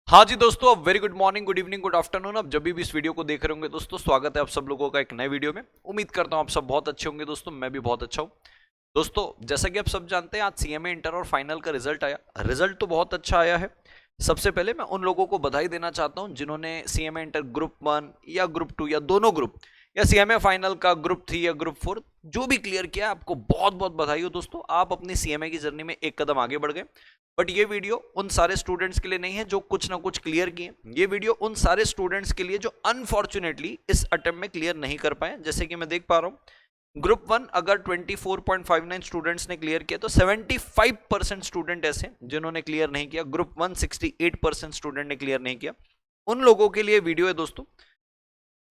हाँ जी दोस्तों, अब very good morning, good evening, good afternoon. अब जब भी इस वीडियो को देख रहे होंगे दोस्तों, स्वागत है आप सब लोगों का एक नए वीडियो में। उम्मीद करता हूँ आप सब बहुत अच्छे होंगे दोस्तों, मैं भी बहुत अच्छा हूँ। दोस्तों जैसा कि आप सब जानते हैं, आज सीएमए इंटर और फाइनल का रिजल्ट आया। रिजल्ट तो बहुत अच्छा आया है। सबसे पहले मैं उन लोगों को बधाई देना चाहता हूँ जिन्होंने सीएमए इंटर ग्रुप 1 या ग्रुप 2 या दोनों ग्रुप या सीएमए फाइनल का ग्रुप 3 या ग्रुप 4 जो भी क्लियर किया, आपको बहुत बहुत बधाई हो दोस्तों। आप अपनी सीएमए की जर्नी में एक कदम आगे बढ़ गए। बट ये वीडियो उन सारे स्टूडेंट्स के लिए नहीं है जो कुछ ना कुछ क्लियर किए। ये वीडियो उन सारे स्टूडेंट्स के लिए जो अनफॉर्चुनेटली इस अटेम्प्ट में क्लियर नहीं कर पाए। जैसे कि मैं देख पा रहा हूं, ग्रुप 1 अगर 24.59 स्टूडेंट्स ने क्लियर किया तो 75% स्टूडेंट ऐसे जिन्होंने क्लियर नहीं किया। ग्रुप 1 68% स्टूडेंट ने क्लियर नहीं किया। उन लोगों के लिए वीडियो है दोस्तों।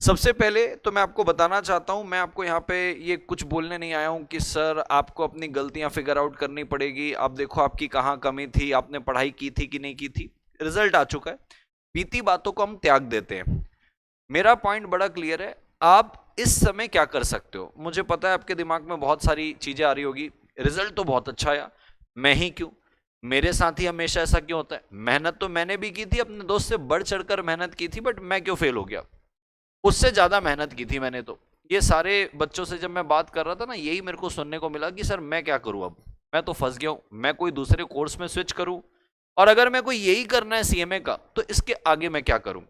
सबसे पहले तो मैं आपको बताना चाहता हूं, मैं आपको यहाँ पे ये कुछ बोलने नहीं आया हूं कि सर आपको अपनी गलतियां फिगर आउट करनी पड़ेगी, आप देखो आपकी कहाँ कमी थी, आपने पढ़ाई की थी कि नहीं की थी। रिजल्ट आ चुका है, बीती बातों को हम त्याग देते हैं। मेरा पॉइंट बड़ा क्लियर है, आप इस समय क्या कर सकते हो। मुझे पता है आपके दिमाग में बहुत सारी चीजें आ रही होगी। रिजल्ट तो बहुत अच्छा आया, मैं ही क्यों, मेरे साथ ही हमेशा ऐसा क्यों होता है। मेहनत तो मैंने भी की थी, अपने दोस्त से बढ़ चढ़कर मेहनत की थी, बट मैं क्यों फेल हो गया। उससे ज्यादा मेहनत की थी मैंने तो। ये सारे बच्चों से जब मैं बात कर रहा था ना, यही मेरे को सुनने को मिला कि सर मैं क्या करूं, अब मैं तो फंस गया हूं, मैं कोई दूसरे कोर्स में स्विच करूं, और अगर मैं कोई यही करना है सीएमए का तो इसके आगे मैं क्या करूं।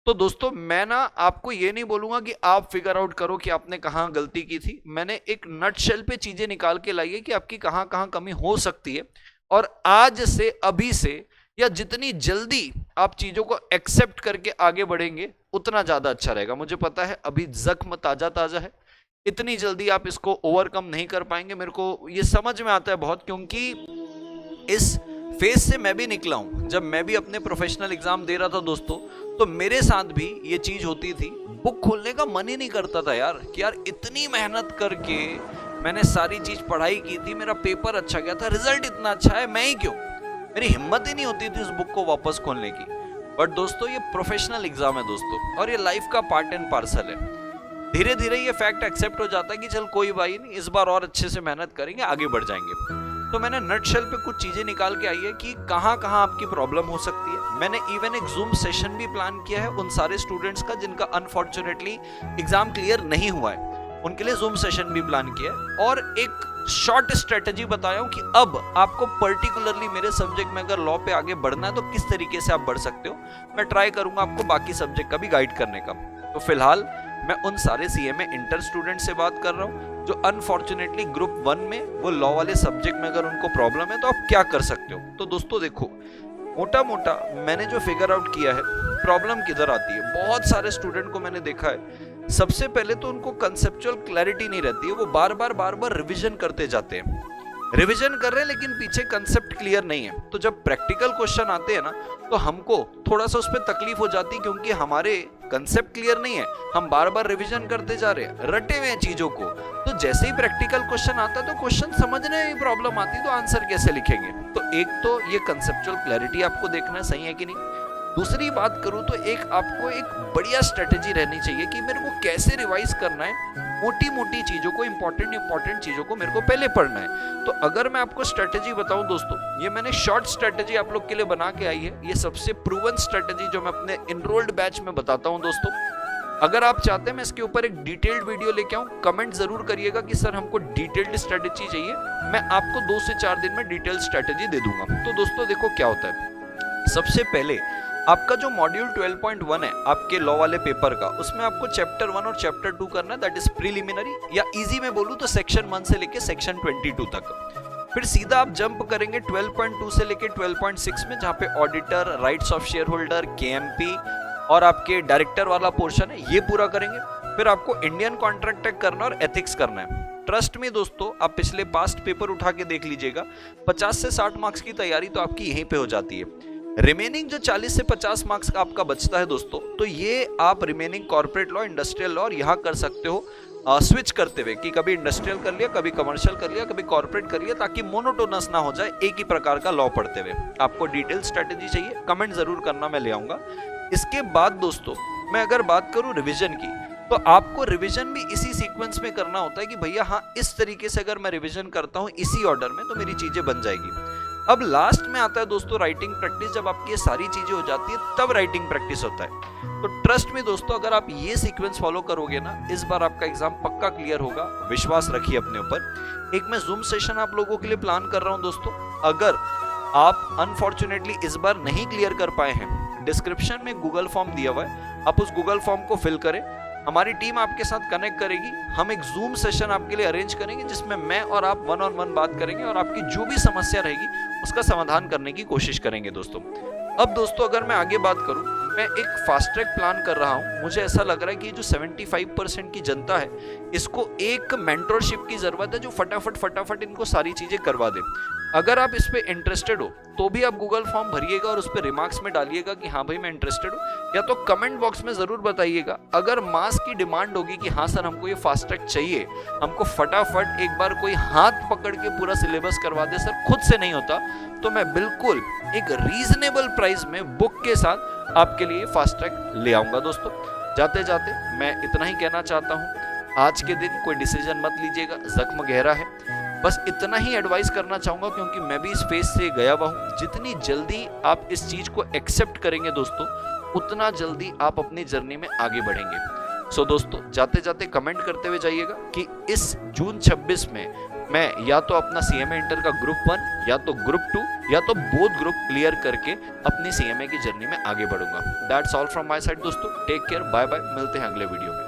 तो दोस्तों मैं ना आपको ये नहीं बोलूंगा कि आप फिगर आउट करो कि आपने कहां गलती की थी। मैंने एक नटशेल पे चीजें निकाल के लाई है कि आपकी कहां कहां कमी हो सकती है, और आज से, अभी से, या जितनी जल्दी आप चीजों को एक्सेप्ट करके आगे बढ़ेंगे उतना ज्यादा अच्छा रहेगा। मुझे पता है अभी जख्म ताजा ताजा है, इतनी जल्दी आप इसको ओवरकम नहीं कर पाएंगे। मेरे को ये समझ में आता है बहुत, क्योंकि इस फेज से मैं भी निकला हूं। जब मैं भी अपने प्रोफेशनल एग्जाम दे रहा था दोस्तों, तो मेरे साथ भी ये चीज होती थी। बुक खोलने का मन ही नहीं करता था यार, कि यार इतनी मेहनत करके मैंने सारी चीज पढ़ाई की थी, मेरा पेपर अच्छा गया था, रिजल्ट इतना अच्छा है, मैं ही क्यों। मेरी हिम्मत ही नहीं होती थी उस बुक को वापस खोलने की। बट दोस्तों ये प्रोफेशनल एग्जाम है दोस्तों, और ये लाइफ का पार्ट एंड पार्सल है। धीरे धीरे ये फैक्ट एक्सेप्ट हो जाता है कि चल कोई बात नहीं, इस बार और अच्छे से मेहनत करेंगे, आगे बढ़ जाएंगे। तो मैंने नटशेल पे कुछ चीजें निकाल के आई है कि कहां कहां आपकी प्रॉब्लम हो सकती है। मैंने इवन एक जूम सेशन भी प्लान किया है उन सारे स्टूडेंट्स का जिनका अनफॉर्चुनेटली एग्जाम क्लियर नहीं हुआ है, उनके लिए जूम सेशन भी प्लान किया है। और एक शॉर्ट स्ट्रेटेजी बताया हूं कि अब आपको पर्टिकुलरली मेरे सब्जेक्ट में अगर लॉ पे आगे बढ़ना है तो किस तरीके से आप बढ़ सकते हो। मैं ट्राई करूंगा आपको बाकी सब्जेक्ट का भी गाइड करने का। तो फिलहाल मैं उन सारे सीएमए इंटर स्टूडेंट से बात कर रहा हूं जो अनफॉर्चुनेटली ग्रुप 1 में वो लॉ वाले सब्जेक्ट में अगर उनको प्रॉब्लम है तो आप क्या कर सकते हो। तो दोस्तों देखो, मोटा मोटा मैंने जो फिगर आउट किया है प्रॉब्लम किधर आती है। बहुत सारे स्टूडेंट को मैंने देखा है, सबसे पहले तो उनको कंसेप्चुअल क्लैरिटी नहीं रहती है, वो बार बार रिवीजन करते जाते हैं। रिवीजन कर रहे हैं लेकिन पीछे कंसेप्ट क्लियर नहीं है। तो जब प्रैक्टिकल क्वेश्चन आते हैं ना, तो हमको थोड़ा सा उस पर तकलीफ हो जाती है, क्योंकि हमारे कंसेप्ट क्लियर नहीं है, हम बार बार रिवीजन करते जा रहे हैं, रटे हुए हैं चीजों को। तो जैसे ही प्रैक्टिकल क्वेश्चन आता है तो क्वेश्चन समझने में प्रॉब्लम आती है, तो आंसर कैसे लिखेंगे। तो एक तो ये कंसेप्चुअल क्लैरिटी आपको देखना है सही है कि नहीं। दूसरी बात करूं तो आपको एक बढ़िया स्ट्रेटेजी रहनी चाहिए कि मेरे को कैसे रिवाइज करना है। मोटी मोटी चीजों को, इंपॉर्टेंट चीजों को मेरे को पहले पढ़ना है। तो अगर मैं आपको स्ट्रेटेजी बताऊं दोस्तों, ये मैंने शॉर्ट स्ट्रेटेजी आप लोग के लिए बना के आई है। ये सबसे प्रूवन स्ट्रेटेजी जो मैं अपने एनरोल्ड बैच में बताता हूं दोस्तों। अगर आप चाहते हैं मैं इसके ऊपर एक डिटेल्ड वीडियो लेके आऊं, कमेंट जरूर करिएगा कि सर हमको डिटेल्ड स्ट्रेटेजी चाहिए। मैं आपको 2 से 4 दिन में डिटेल्ड स्ट्रेटेजी दे दूंगा। तो दोस्तों देखो क्या होता है। सबसे पहले आपका जो मॉड्यूल 12.1 है आपके लॉ वाले पेपर का, उसमें आपको चैप्टर 1 और चैप्टर 2 करना है, दैट इज प्रीलिमिनरी, या इजी में बोलूं तो सेक्शन 1 से लेके सेक्शन 22 तक। फिर सीधा आप जंप करेंगे 12.2 से लेके 12.6 में, जहां पे auditor, rights of share holder, KMP और आपके डायरेक्टर वाला पोर्शन है, ये पूरा करेंगे। फिर आपको इंडियन कॉन्ट्रैक्ट एक्ट करना और एथिक्स करना है। ट्रस्ट में दोस्तों, आप पिछले पास्ट पेपर उठा के देख लीजिएगा, 50 से 60 मार्क्स की तैयारी तो आपकी यहीं पे हो जाती है। रिमेनिंग जो 40 से 50 मार्क्स का आपका बचता है दोस्तों, तो ये आप remaining corporate law, industrial law और यहाँ कर सकते हो स्विच करते हुए, कि कभी इंडस्ट्रियल कर लिया, कभी कमर्शियल कर लिया, कभी कॉर्पोरेट कर लिया, ताकि मोनोटोनस ना हो जाए एक ही प्रकार का लॉ पढ़ते हुए। आपको डिटेल स्ट्रेटेजी चाहिए, कमेंट जरूर करना, मैं ले आऊंगा। इसके बाद दोस्तों मैं अगर बात करूं रिवीजन की, तो आपको रिवीजन भी इसी सीक्वेंस में करना होता है कि भैया हाँ, इस तरीके से अगर मैं रिवीजन करता हूं इसी ऑर्डर में तो मेरी चीजें बन जाएगी। अब लास्ट में आता है दोस्तों राइटिंग प्रैक्टिस। जब आपकी ये सारी चीजें हो जाती है तब राइटिंग प्रैक्टिस होता है। तो ट्रस्ट में दोस्तों, अगर आप ये सीक्वेंस फॉलो करोगे ना, इस बार आपका एग्जाम पक्का क्लियर होगा। विश्वास रखिए अपने ऊपर। एक मैं जूम सेशन आप लोगों के लिए प्लान कर रहा हूं दोस्तों। अगर आप अनफॉर्चुनेटली इस बार नहीं क्लियर कर पाए हैं, डिस्क्रिप्शन में गूगल फॉर्म दिया हुआ है, आप उस गूगल फॉर्म को फिल करें। हमारी टीम आपके साथ कनेक्ट करेगी। हम एक जूम सेशन आपके लिए अरेंज करेंगे जिसमें मैं और आप 1-on-1 बात करेंगे और आपकी जो भी समस्या रहेगी उसका समाधान करने की कोशिश करेंगे दोस्तों। अब दोस्तों अगर मैं आगे बात करूं, मैं एक फास्ट ट्रैक प्लान कर रहा हूं। मुझे ऐसा लग रहा है कि जो 75% की जनता है, इसको एक मेंटरशिप की जरूरत है जो फटाफट इनको सारी चीजें करवा दे। अगर आप इस पे इंटरेस्टेड हो तो भी आप गूगल फॉर्म भरिएगा और उस पे रिमार्क्स में डालिएगा कि हाँ भाई मैं इंटरेस्टेड हूँ, या तो कमेंट बॉक्स में जरूर बताइएगा। अगर मास की डिमांड होगी कि हाँ सर हमको ये फास्ट ट्रैक चाहिए, हमको फटाफट एक बार कोई हाथ पकड़ के पूरा सिलेबस करवा दे सर, खुद से नहीं होता, तो मैं बिल्कुल एक रीजनेबल प्राइस में बुक के साथ आपके लिए फास्ट ट्रैक ले आऊंगा दोस्तों। जाते जाते मैं इतना ही कहना चाहता हूँ, आज के दिन कोई डिसीजन मत लीजिएगा, जख्म गहरा है। बस इतना ही एडवाइस करना चाहूंगा क्योंकि मैं भी इस फेज से गया हुआ हूं। जितनी जल्दी आप इस चीज को एक्सेप्ट करेंगे दोस्तों, उतना जल्दी आप अपनी जर्नी में आगे बढ़ेंगे। सो दोस्तों जाते जाते कमेंट करते हुए जाइएगा कि इस जून 26 में मैं या तो अपना सीएमए इंटर का ग्रुप 1 या तो ग्रुप 2 या तो बोथ ग्रुप क्लियर करके अपनी सीएमए की जर्नी में आगे बढ़ूंगा। That's all from my side दोस्तों। टेक केयर, बाय बाय, मिलते हैं अगले वीडियो में।